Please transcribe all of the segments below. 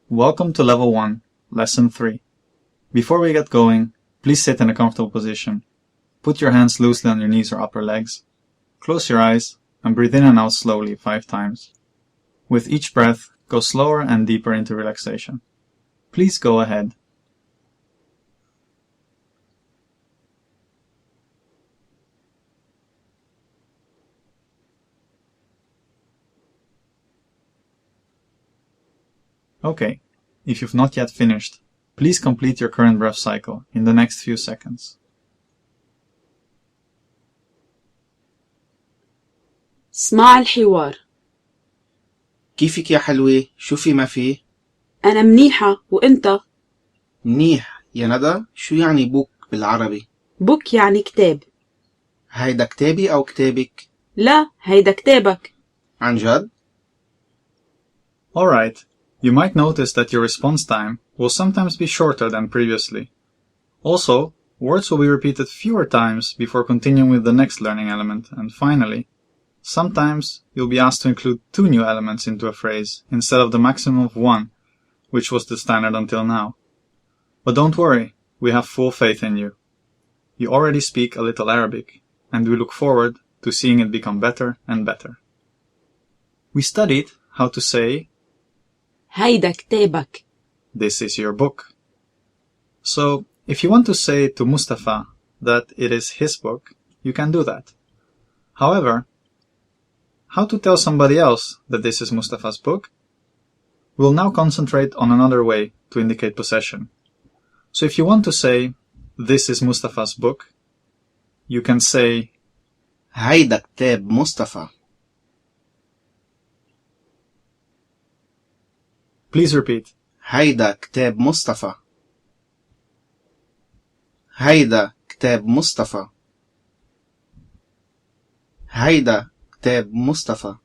Welcome to Level 1, Lesson 3. Before we get going, please sit in a comfortable position. Put your hands loosely on your knees or upper legs. Close your eyes and breathe in and out slowly 5 times. With each breath, go slower and deeper into relaxation. Please go ahead. Okay, if you've not yet finished, please complete your current breath cycle in the next few seconds. اسمع الحوار. كيفك يا حلوة؟ شو في ما فيه؟ أنا منيحة وإنت؟ منيح يا ندى. شو يعني بوك بالعربي؟ بوك يعني كتاب. هيدا كتابي أو كتابك؟ لا، هيدا كتابك. عن جد؟ Alright, you might notice that your response time will sometimes be shorter than previously. Also, words will be repeated fewer times before continuing with the next learning element, and finally, sometimes you'll be asked to include 2 new elements into a phrase instead of the maximum of 1, which was the standard until now. But don't worry, we have full faith in you. You already speak a little Arabic, and we look forward to seeing it become better and better. We studied how to say, هيدا كتابك. this is your book. So, if you want to say to Mustafa that it is his book, you can do that. However, how to tell somebody else that this is Mustafa's book? We'll now concentrate on another way to indicate possession. So if you want to say, this is Mustafa's book, you can say, هيدا كتاب مصطفى. please repeat, هيدا كتاب مصطفى. هيدا كتاب مصطفى. هيدا كتاب مصطفى.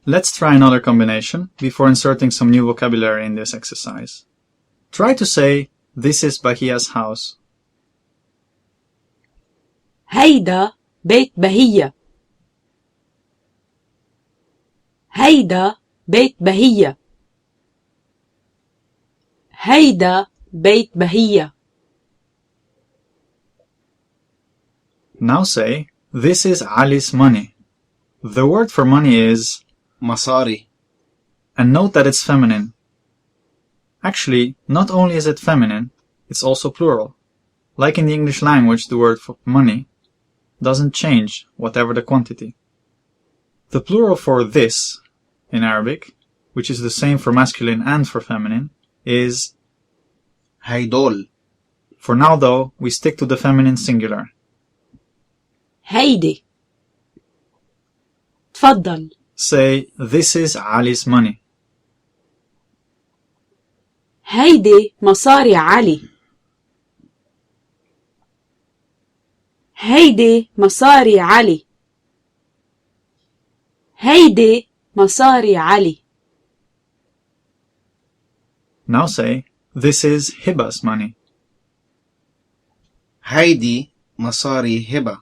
Let's try another combination before inserting some new vocabulary in this exercise. Try to say, this is Bahia's house. هيدا بيت بهية. هيدا بيت بهية. هيدا بيت بهية. Now say, this is Ali's money. The word for money is, مصاري. and note that it's feminine. Actually, not only is it feminine, it's also plural. Like in the English language, the word for money doesn't change whatever the quantity. The plural for this in Arabic, which is the same for masculine and for feminine, is هيدول. For now though, we stick to the feminine singular. هيدي. تفضل. Say, this is Ali's money. هيدي مصاري علي. هيدي مصاري علي. هيدي مصاري علي. Now say, this is Hiba's money. هيدي مصاري هبة.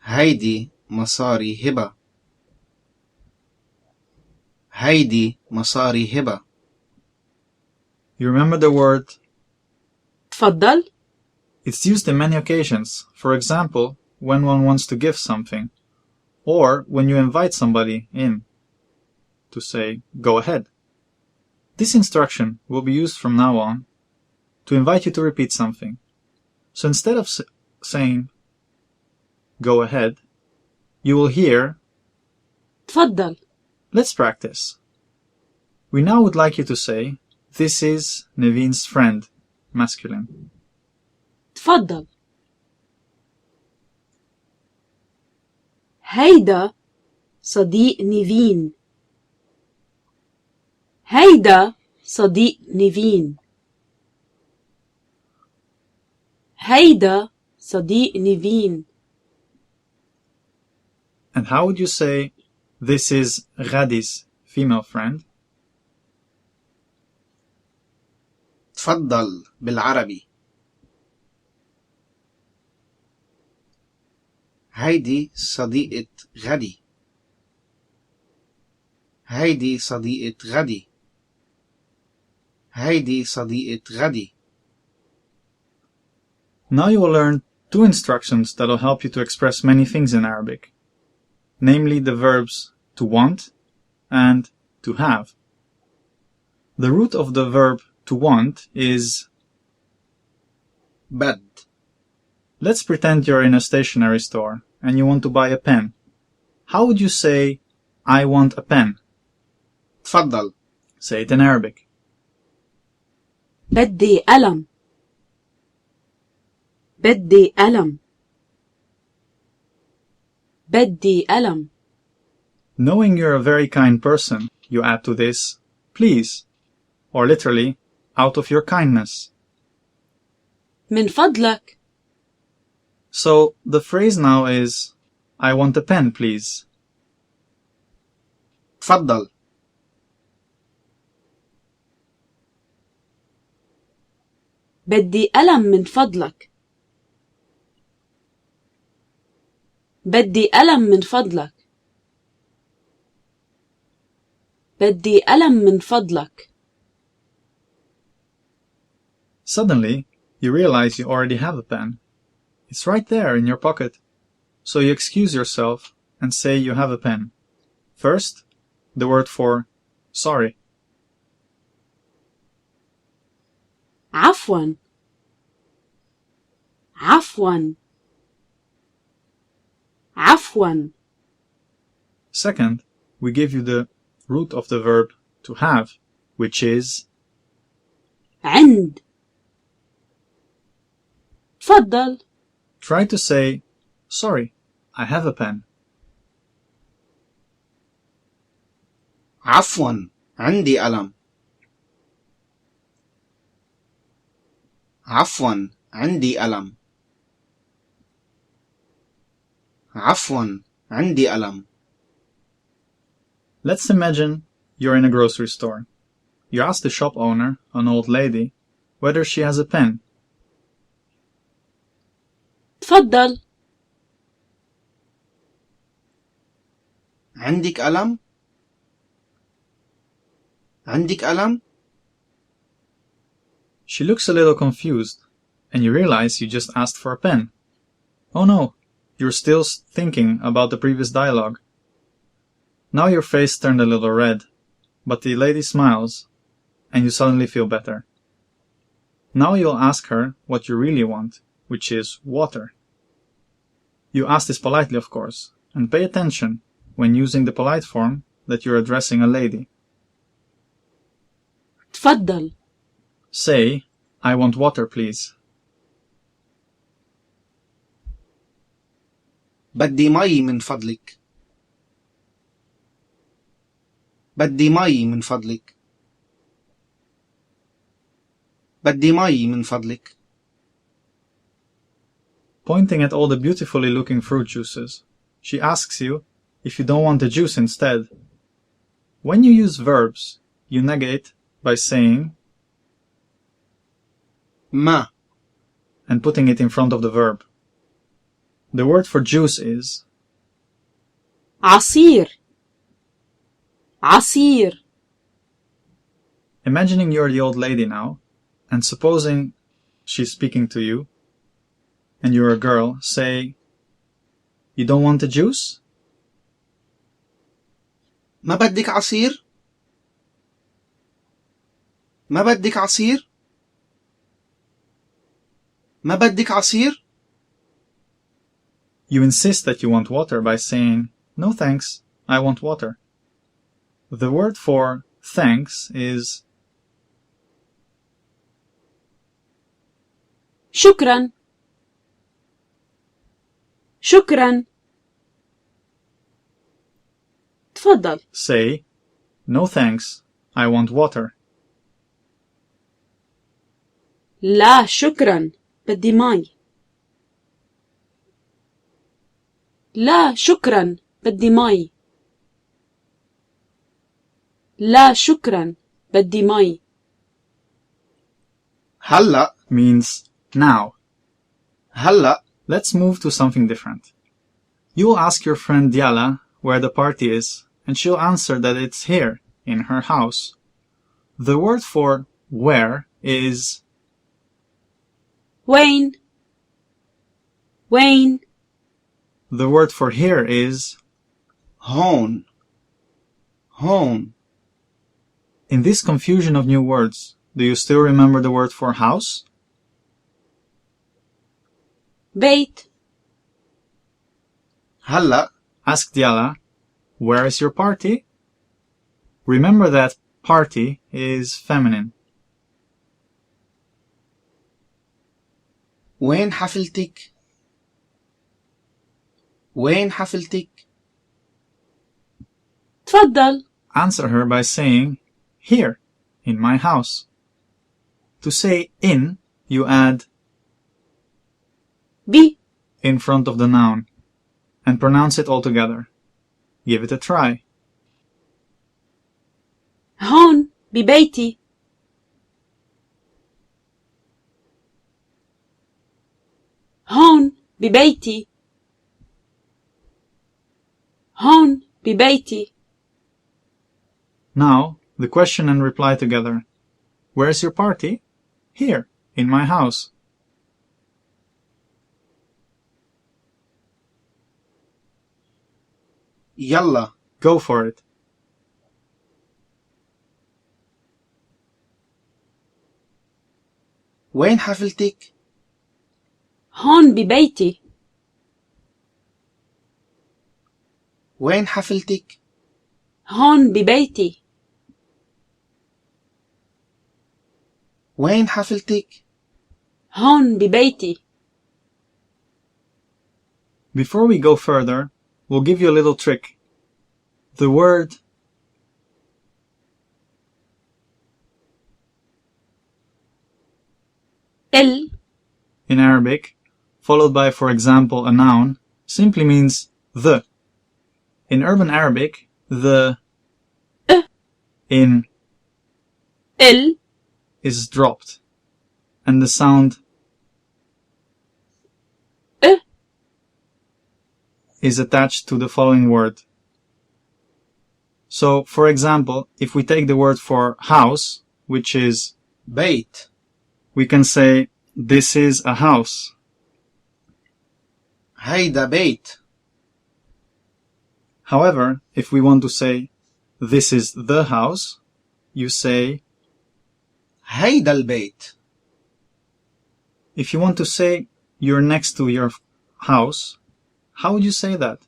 هيدي مصاري هبة. هيدي مصاري هبة. You remember the word? تفضل. It's used in many occasions. For example, when one wants to give something, or when you invite somebody in to say, go ahead. This instruction will be used from now on to invite you to repeat something. So instead of saying, go ahead, you will hear, تفضل. let's practice. We now would like you to say, this is Naveen's friend, masculine. تفضل. هيدا صديق نيفين. هيدا صديق نيفين. هيدا صديق نيفين. And how would you say, this is Ghadi's female friend? تفضل بالعربي. هيدي صديقة غدي. هيدي صديقة غدي. هيدي صديقة غدي. Now you will learn two instructions that will help you to express many things in Arabic, namely the verbs to want and to have. The root of the verb to want is بد. let's pretend you're in a stationery store and you want to buy a pen. How would you say, I want a pen? تفضل. Say it in Arabic. بدي قلم. بدي قلم. بدي قلم. Knowing you're a very kind person, you add to this, please, or literally, out of your kindness. من فضلك. So the phrase now is, I want a pen, please. تفضل. بدي قلم من فضلك. بدي قلم من فضلك. بدي قلم من فضلك. Suddenly, you realize you already have a pen. It's right there in your pocket. So you excuse yourself and say you have a pen. First, the word for sorry. عفواً. عفواً. عفواً. Second, we give you the root of the verb to have, which is عند. تفضل. try to say, sorry, I have a pen. عفواً عندي قلم. عفواً عندي قلم. عفواً عندي قلم. Let's imagine you're in a grocery store. You ask the shop owner, an old lady, whether she has a pen. تفضل. عندك قلم؟ عندك قلم؟ She looks a little confused, and you realize you just asked for a pen. Oh no, you're still thinking about the previous dialogue. Now your face turned a little red, but the lady smiles, and you suddenly feel better. Now you'll ask her what you really want, which is water. You ask this politely, of course, and pay attention when using the polite form that you're addressing a lady. تفضل. Say, I want water, please. بدي مي من فضلك. بدي مي من فضلك. بدي مي من فضلك. Pointing at all the beautifully looking fruit juices, she asks you if you don't want the juice instead. When you use verbs, you negate by saying ما. and putting it in front of the verb. The word for juice is عصير. عصير. Imagining you're the old lady now, and supposing she's speaking to you, and you're a girl, say, you don't want the juice? ما بدك عصير؟ ما بدك عصير؟ ما بدك عصير؟ You insist that you want water by saying, no thanks, I want water. The word for thanks is شكراً. شكراً. تفضل. say, no thanks, I want water. لا شكراً. بدي مي. لا شكراً. بدي مي. لا شكراً. بدي مي. هلأ. Means now. هلأ. Let's move to something different. You will ask your friend Diala where the party is, and she'll answer that it's here, in her house. The word for where is وين وين. the word for here is هون هون. In this confusion of new words, do you still remember the word for house? بيت. هلأ Ask Diala, where is your party? Remember that party is feminine. وين حفلتك؟ وين حفلتك؟ تفضل. Answer her by saying, here, in my house. To say in, you add بي. in front of the noun and pronounce it all together. Give it a try. هون ببيتي. هون ببيتي. هون ببيتي. Now, the question and reply together. Where's your party? Here, in my house. يلا Go for it. وين حفلتك؟ هون ببيتي. وين حفلتك؟ هون ببيتي. وين حفلتك؟ هون ببيتي. Before we go further, we'll give you a little trick. The word ال in Arabic, followed by, for example, a noun, simply means the. In urban Arabic, the in ال is dropped, and the sound is attached to the following word. So, for example, if we take the word for house, which is بيت. we can say, this is a house. هيدا بيت. However, if we want to say, this is the house, you say, هيدا البيت. if you want to say, you're next to your house, how would you say that?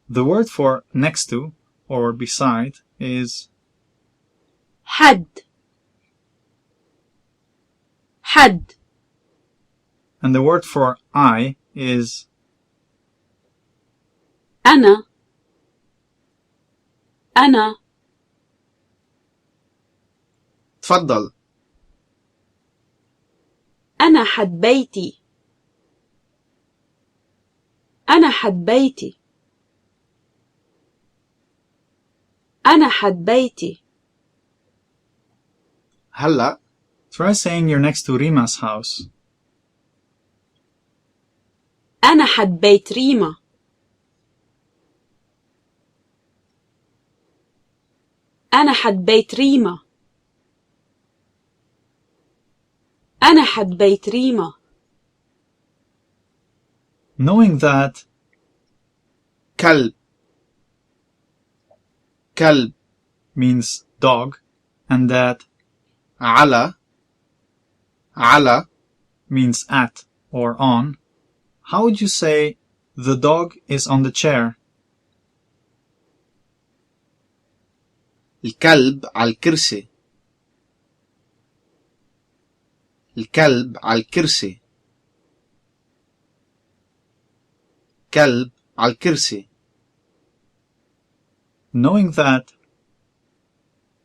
The word for next to, or beside, is حد. حد. and the word for I is أنا. أنا. تفضل. أنا حد بيتي. أنا حد بيتي. أنا حد بيتي. هلأ try saying you're next to Rima's house. أنا حد بيت ريما. أنا حد بيت ريما. أنا حد بيت ريما. Knowing that كلب. كلب. means dog and that على. على. means at or on, how would you say the dog is on the chair? الكلب على الكرسي. الكلب على الكرسي. كلب على الكرسي. Knowing that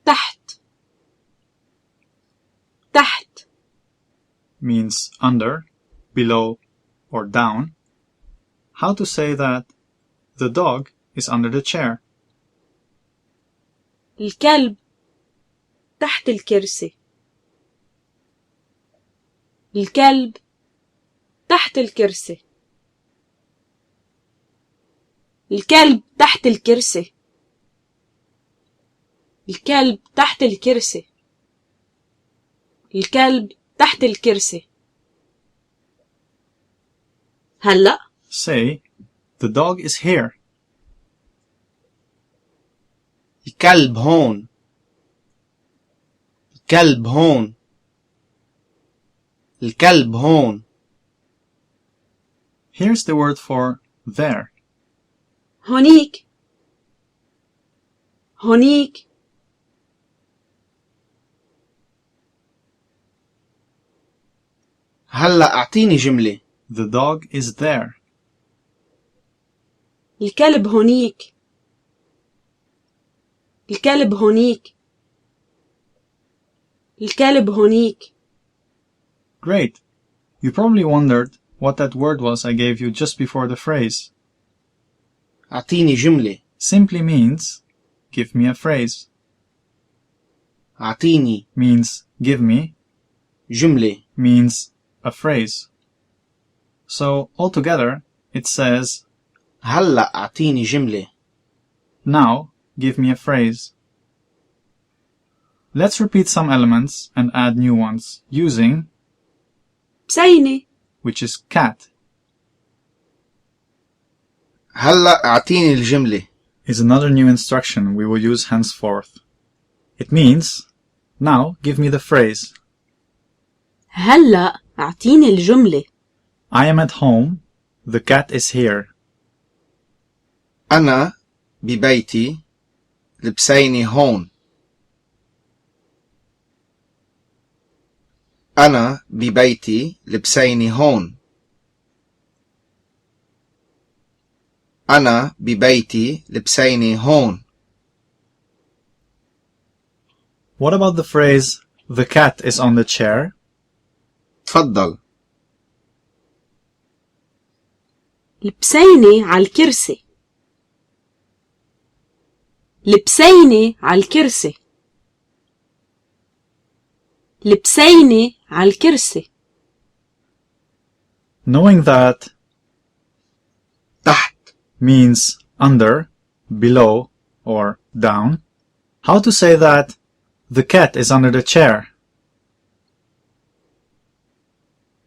تحت. تحت. means under, below, or down, how to say that the dog is under the chair? الكلب تحت الكرسي. الكلب تحت الكرسي. الكلب تحت الكرسي. الكلب تحت الكرسي. الكلب تحت الكرسي. هلأ. Say, the dog is here. الكلب هون. الكلب هون. الكلب هون. Here's the word for there. هونيك. هونيك. هلأ أعطيني جملة. The dog is there. الكلب هونيك. الكلب هونيك. الكلب هونيك. Great. You probably wondered what that word was I gave you just before the phrase. أعطيني جملة. Simply means, give me a phrase. أعطيني Means, give me, جملة. means a phrase. So, altogether, it says, هلأ أعطيني جملة. now, give me a phrase. Let's repeat some elements and add new ones using, بسينة. which is cat, هلأ أعطيني الجملة. is another new instruction we will use henceforth. It means, now give me the phrase. هلأ أعطيني الجملة. I am at home, the cat is here. أنا ببيتي لبسيني هون. أنا ببيتي لبسيني هون. أنا ببيتي لبسيني هون. What about the phrase, the cat is on the chair? تفضل. لبسيني على الكرسي. لبسيني على الكرسي. لبسيني على الكرسي. Knowing that تحت. means under, below, or down, how to say that the cat is under the chair?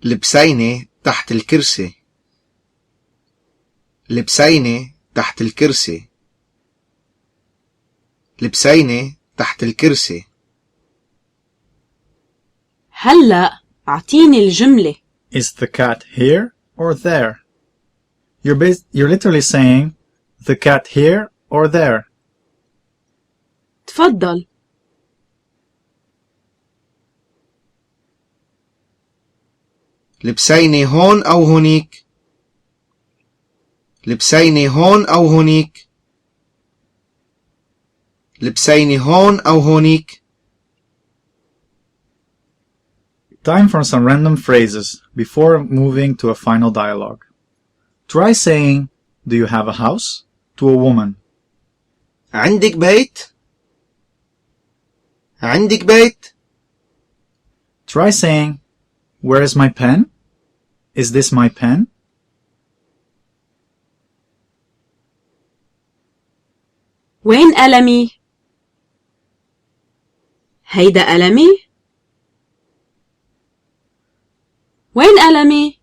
لبسيني تحت الكرسي. لبسيني تحت الكرسي. لبسيني تحت الكرسي. هلأ أعطيني الجملة. Is the cat here or there? You're literally saying, the cat here or there. تفضل. لبسيني هون أو هونيك. لبسيني هون أو هونيك. لبسيني هون أو هونيك. Time for some random phrases before moving to a final dialogue. Try saying, do you have a house? To a woman. عندك بيت؟ عندك بيت؟ Try saying, where is my pen? Is this my pen? وين قلمي؟ هيدا قلمي؟ وين قلمي؟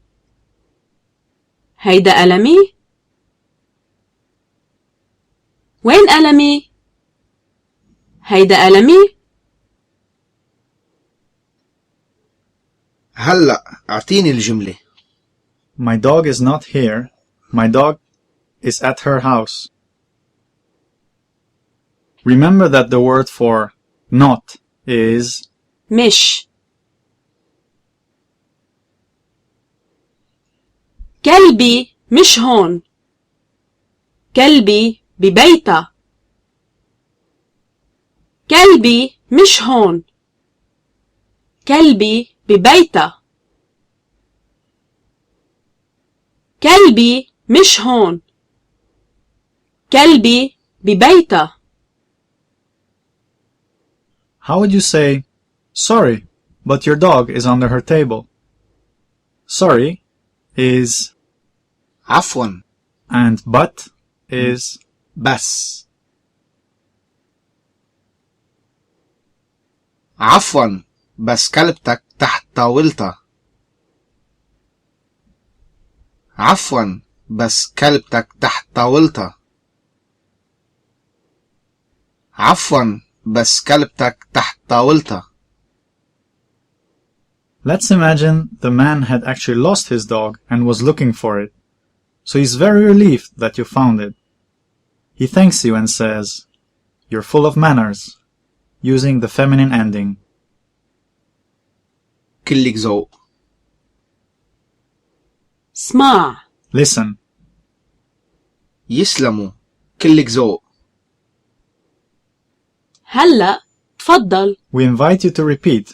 هيدا قلمي؟ وين قلمي؟ هيدا قلمي؟ هلأ أعطيني الجملة. My dog is not here. My dog is at her house. Remember that the word for not is مش. كلبي مش هون. كلبي ببيتها. كلبي مش هون. كلبي ببيتها. كلبي مش هون. كلبي ببيتها. How would you say, sorry, but your dog is under her table? Sorry is عفوا. and but is بس. عفوا بس كلبتك تحت طاولتها. عفوا بس كلبتك تحت طاولتها. عفوا بس كلبتك تحت طاولتها. Let's imagine the man had actually lost his dog and was looking for it. So he's very relieved that you found it. He thanks you and says, "You're full of manners," using the feminine ending. كلك ذوق. اسمع. Listen. يسلموا. كلك ذوق. هلأ تفضل. We invite you to repeat.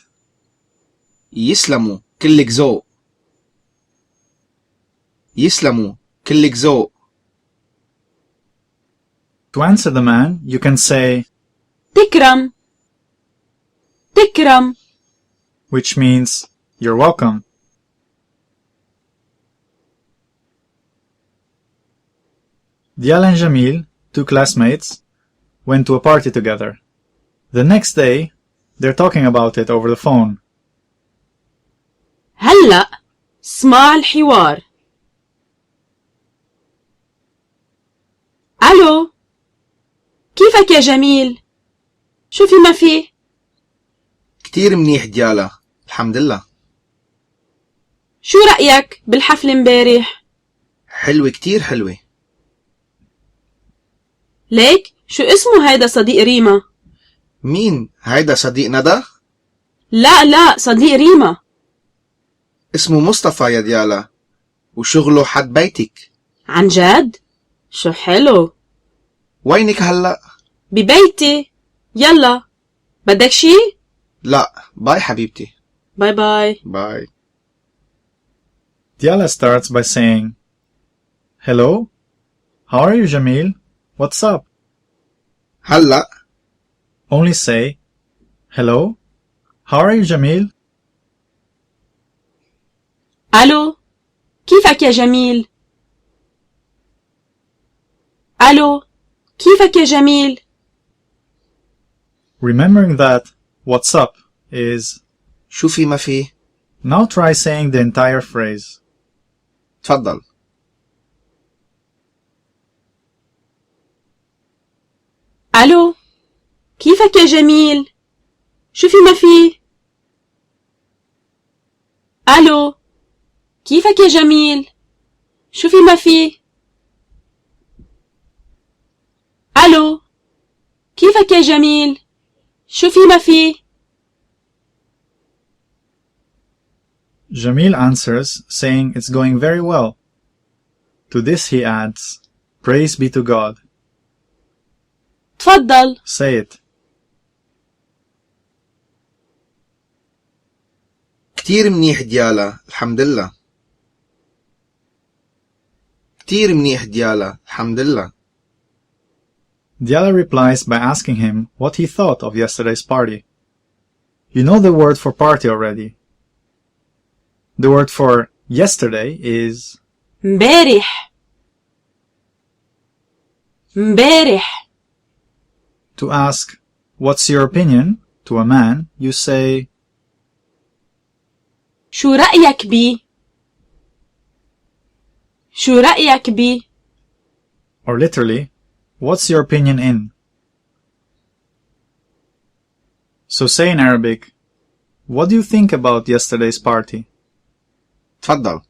يسلموا. كلك ذوق. يسلموا. كلك ذوق. To answer the man, you can say تكرم. تكرم. which means you're welcome. Dial and Jamil, two classmates, went to a party together. The next day, they're talking about it over the phone. هلأ اسمع الحوار. ألو، كيفك يا جميل؟ شو في ما في؟ كتير منيح ديالا، الحمد لله. شو رأيك بالحفل امبارح؟ حلوة، كتير حلوة. ليك شو اسمه هيدا صديق ريما؟ مين هيدا صديق ندى؟ لا صديق ريما. اسمه مصطفى يا ديالا، وشغله حد بيتك. عن جد؟ شو حلو. وينك هلأ؟ ببيتي. يلا، بدك شي؟ لا، باي حبيبتي. باي باي. باي. Diala starts by saying, "Hello? How are you, Jamil? What's up?" هلأ. Only say, "Hello? How are you, Jamil?" ألو، كيفك يا جميل؟ ألو، كيفك يا جميل؟ Remembering that "what's up" is شو في ما في؟ now try saying the entire phrase. تفضل. ألو، كيفك يا جميل؟ شو في ما في؟ ألو، كيفك يا جميل؟ شو في ما في؟ ألو، كيفك يا جميل؟ شو في ما في؟ Jamil answers, saying it's going very well. To this he adds, "Praise be to God." تفضل. Say it. كتير منيح ديالا، الحمد لله. كتير منيح ديالا، الحمد لله. Diala replies by asking him what he thought of yesterday's party. You know the word for party already. The word for yesterday is امبارح. امبارح. to ask, "What's your opinion?" to a man, you say شو رأيك بي؟ شو رأيك بي؟ or literally, "What's your opinion in?" So say in Arabic, "What do you think about yesterday's party?" تفضل.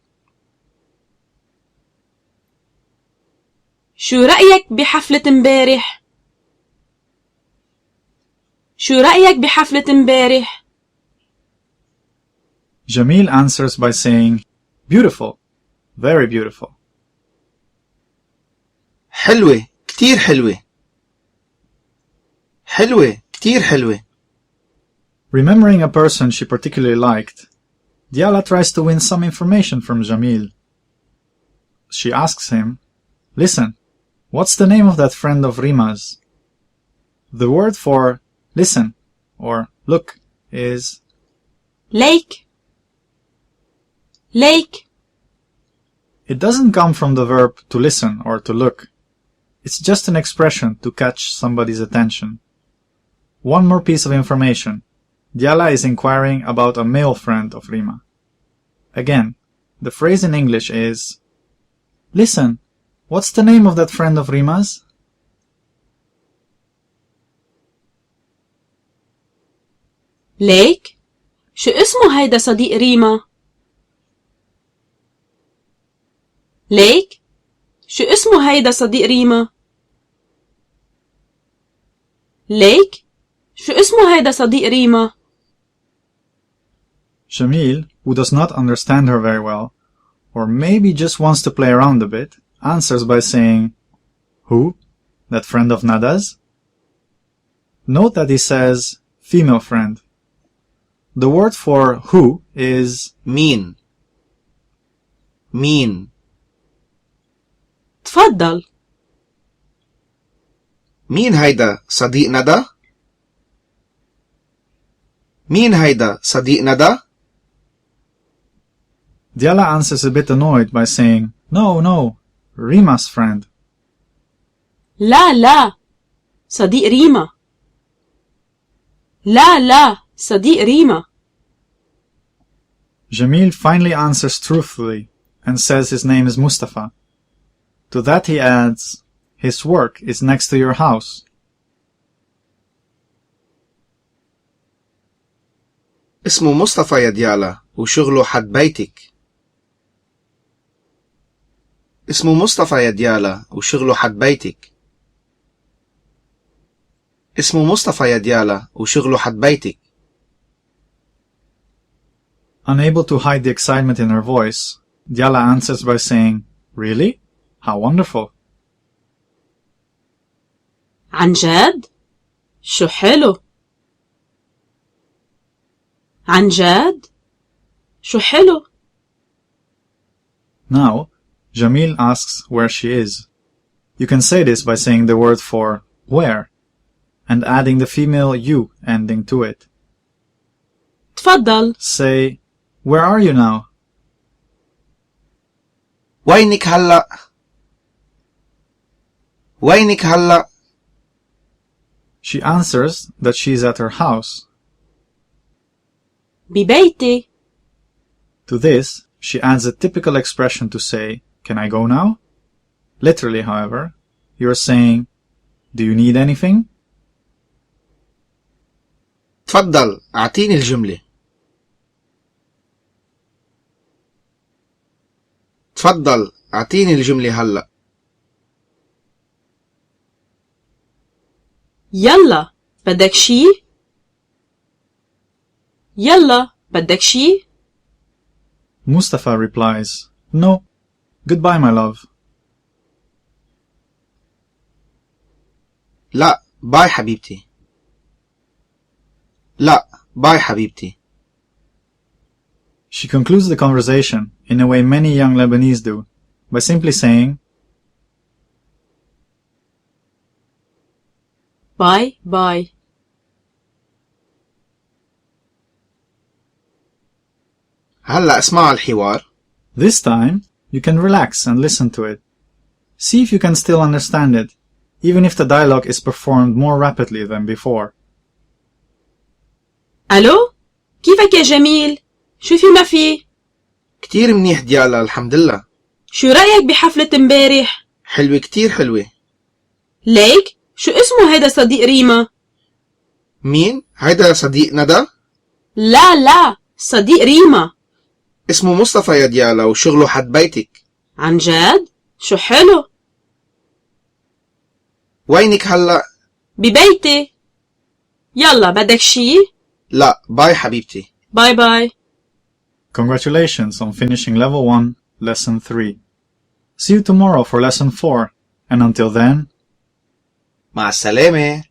شو رأيك بحفلة امبارح؟ شو رأيك بحفلة امبارح؟ Jamil answers by saying, "Beautiful, very beautiful." حلوة، كتير حلوة. حلوة، كتير حلوة. Remembering a person she particularly liked, Diala tries to win some information from Jamil. She asks him, "Listen, what's the name of that friend of Rima's?" The word for listen or look is ليك. ليك. It doesn't come from the verb to listen or to look. It's just an expression to catch somebody's attention. One more piece of information. Diala is inquiring about a male friend of Rima. Again, the phrase in English is, Listen, what's the name of that friend of Rima's? ليك شو اسمه هيدا صديق ريما؟ ليك شو اسمه هيدا صديق ريما؟ ليك شو اسمه هيدا صديق ريما؟ Jamil, who does not understand her very well, or maybe just wants to play around a bit, answers by saying, Who? That friend of Nada's? Note that he says, female friend. The word for who is مين مين تفضل. مين هيدا صديق ندى؟ مين هيدا صديق ندى؟ Diala answers a bit annoyed by saying, No, Rima's friend. لا صديق ريما. لا صديق ريما. Jamil finally answers truthfully and says his name is Mustafa. To that he adds, his work is next to your house. اسمه مصطفى يا ديالا وشغله حد بيتك. اسمه مصطفى يا ديالا وشغله حد بيتك. اسمه مصطفى يا ديالا وشغله حد بيتك. Unable to hide the excitement in her voice, Diala answers by saying, Really? How wonderful. عن جد؟ شو حلو. عن جد؟ شو حلو. Now, Jamil asks where she is. You can say this by saying the word for where and adding the female you ending to it. تفضل. Say, Where are you now? وينك هلأ؟ وينك هلأ؟ She answers that she is at her house. ببيتي. To this, she adds a typical expression to say, Can I go now? Literally, however, you're saying, Do you need anything? تفضل أعطيني الجملة. تفضل أعطيني الجملة هلأ. يلا بدك شي؟ يلا بدك شي؟ Mustafa replies, No. Goodbye, my love. لا باي حبيبتي. لا باي حبيبتي. She concludes the conversation in a way many young Lebanese do, by simply saying, باي باي. هلأ اسمع الحوار. This time, you can relax and listen to it. See if you can still understand it, even if the dialogue is performed more rapidly than before. ألو؟ كيفك يا جميل؟ شو في ما في؟ كتير منيح ديالا الحمد لله. شو رأيك بحفلة امبارح؟ حلوة كتير حلوة. ليك شو اسمه هيدا صديق ريما؟ مين؟ هيدا صديق ندى؟ لا صديق ريما. اسمه مصطفى يا ديالا وشغله حد بيتك. عن جد؟ شو حلو. وينك هلأ؟ ببيتي. يلا بدك شي؟ لا باي حبيبتي. باي باي. Congratulations on finishing Level 1, Lesson 3. See you tomorrow for Lesson 4, and until then, مع السلامة.